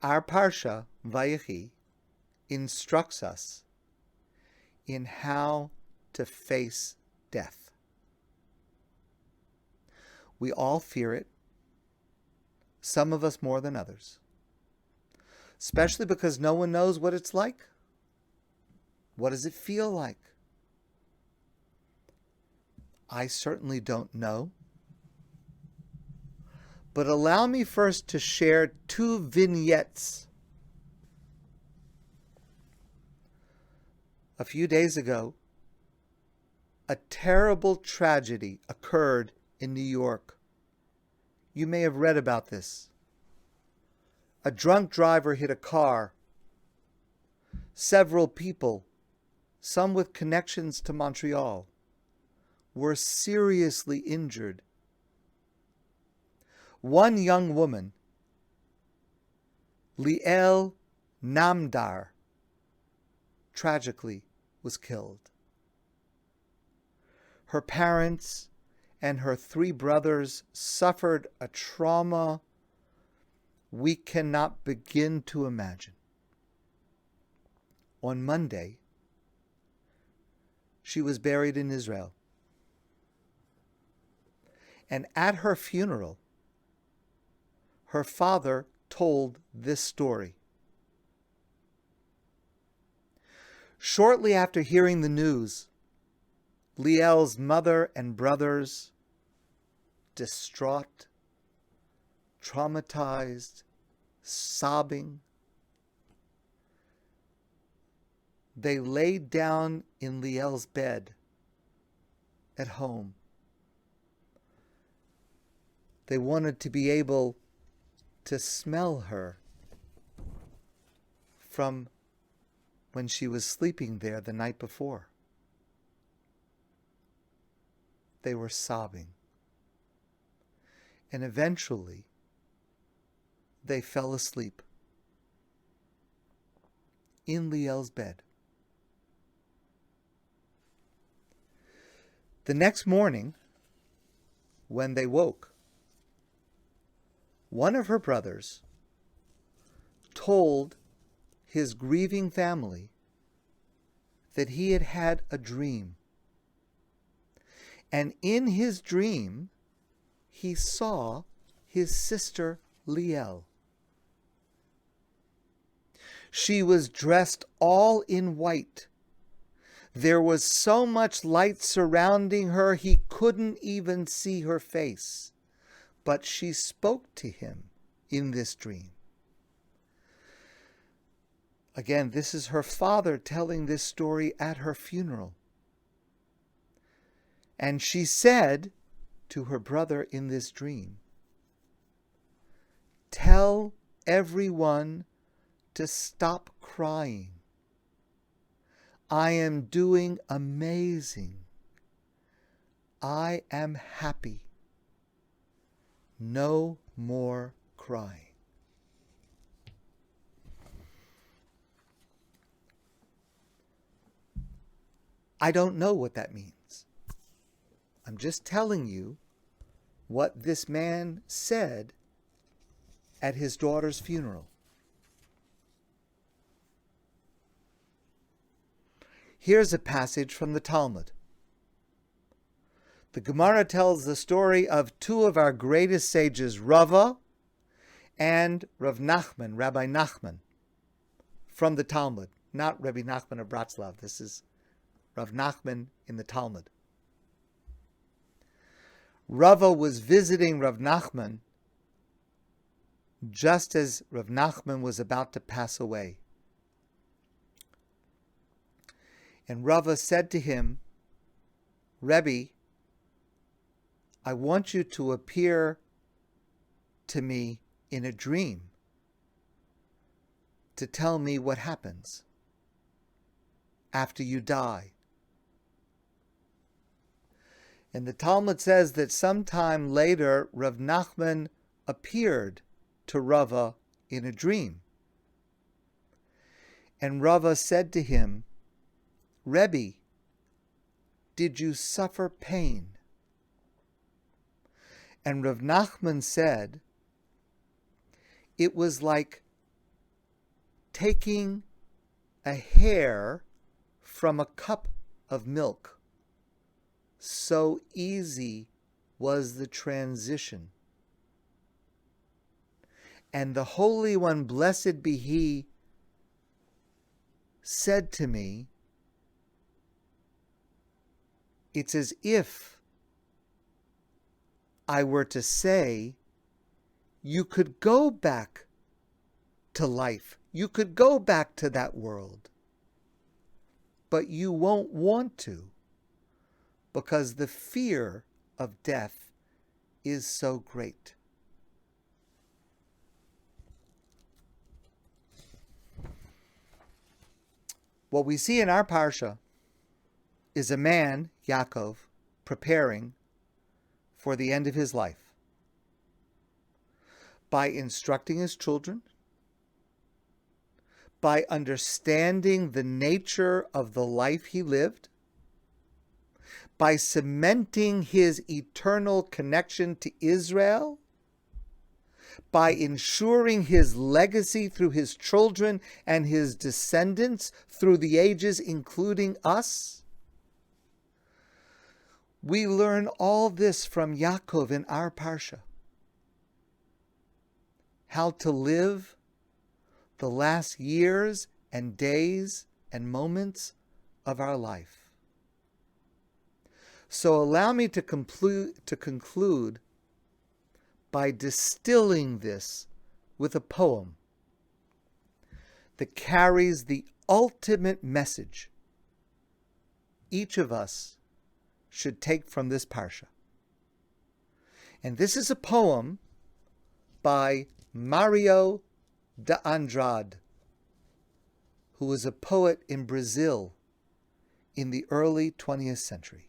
Our Parsha, VaYechi, instructs us in how to face death. We all fear it, some of us more than others, especially because no one knows what it's like. What does it feel like? I certainly don't know. But allow me first to share 2 vignettes. A few days ago, a terrible tragedy occurred in New York. You may have read about this. A drunk driver hit a car. Several people, some with connections to Montreal, were seriously injured. One young woman, Liel Namdar, tragically was killed. Her parents and her 3 brothers suffered a trauma we cannot begin to imagine. On Monday, she was buried in Israel. And at her funeral, her father told this story. Shortly after hearing the news, Liel's mother and brothers, distraught, traumatized, sobbing, they laid down in Liel's bed at home. They wanted to be able to smell her from when she was sleeping there the night before. They were sobbing. And eventually, they fell asleep in Liel's bed. The next morning, when they woke, one of her brothers told his grieving family that he had had a dream. And in his dream, he saw his sister Liel. She was dressed all in white. There was so much light surrounding her, he couldn't even see her face. But she spoke to him in this dream. Again, this is her father telling this story at her funeral. And she said to her brother in this dream, "Tell everyone to stop crying. I am doing amazing. I am happy. No more crying." I don't know what that means. I'm just telling you what this man said at his daughter's funeral. Here's a passage from the Talmud. The Gemara tells the story of 2 of our greatest sages, Rava and Rav Nachman, Rabbi Nachman, from the Talmud. Not Rabbi Nachman of Bratslav. This is Rav Nachman in the Talmud. Rava was visiting Rav Nachman just as Rav Nachman was about to pass away. And Rava said to him, "Rebbe, I want you to appear to me in a dream to tell me what happens after you die." And the Talmud says that sometime later, Rav Nachman appeared to Rava in a dream. And Rava said to him, "Rebbe, did you suffer pain?" And Rav Nachman said, "It was like taking a hair from a cup of milk. So easy was the transition. And the Holy One, blessed be He, said to me, it's as if I were to say, you could go back to life. You could go back to that world. But you won't want to, because the fear of death is so great. What we see in our Parsha is a man, Yaakov, preparing for the end of his life by instructing his children, by understanding the nature of the life he lived, by cementing his eternal connection to Israel, by ensuring his legacy through his children and his descendants through the ages, including us. We learn all this from Yaakov in our Parsha. How to live the last years and days and moments of our life. So allow me to conclude by distilling this with a poem that carries the ultimate message each of us should take from this Parsha. And this is a poem by Mario de Andrade, who was a poet in Brazil in the early 20th century.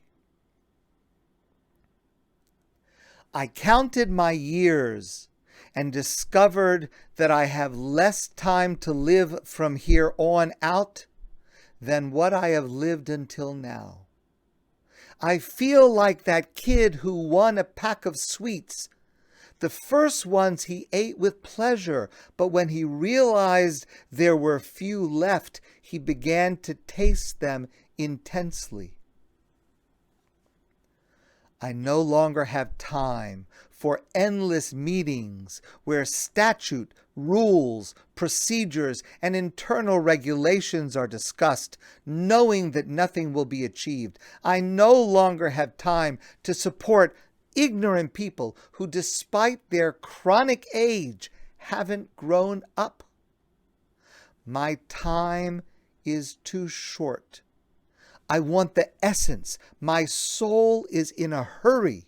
I counted my years and discovered that I have less time to live from here on out than what I have lived until now. I feel like that kid who won a pack of sweets. The first ones he ate with pleasure, but when he realized there were few left, he began to taste them intensely. I no longer have time for endless meetings where statute, rules, procedures, and internal regulations are discussed, knowing that nothing will be achieved. I no longer have time to support ignorant people who, despite their chronic age, haven't grown up. My time is too short. I want the essence. My soul is in a hurry.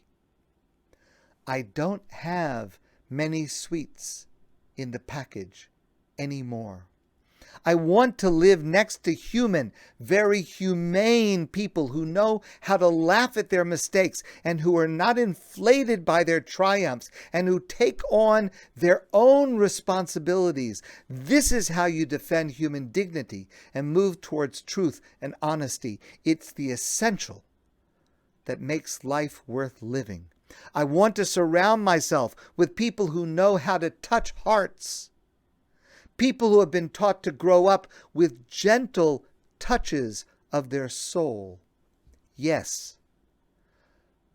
I don't have many sweets in the package anymore. I want to live next to human, very humane people who know how to laugh at their mistakes and who are not inflated by their triumphs and who take on their own responsibilities. This is how you defend human dignity and move towards truth and honesty. It's the essential that makes life worth living. I want to surround myself with people who know how to touch hearts. People who have been taught to grow up with gentle touches of their soul. Yes,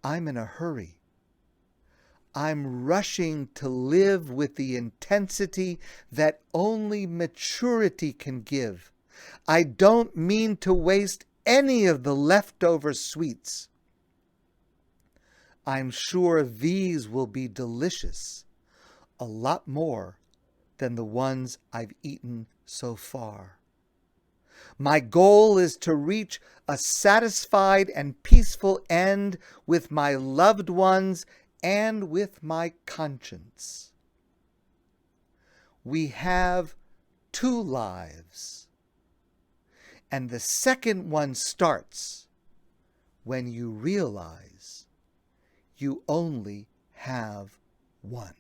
I'm in a hurry. I'm rushing to live with the intensity that only maturity can give. I don't mean to waste any of the leftover sweets. I'm sure these will be delicious, a lot more than the ones I've eaten so far. My goal is to reach a satisfied and peaceful end with my loved ones and with my conscience. We have 2 lives, and the second one starts when you realize you only have one.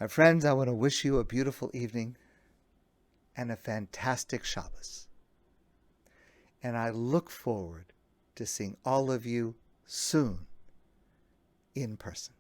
My friends, I want to wish you a beautiful evening and a fantastic Shabbos. And I look forward to seeing all of you soon in person.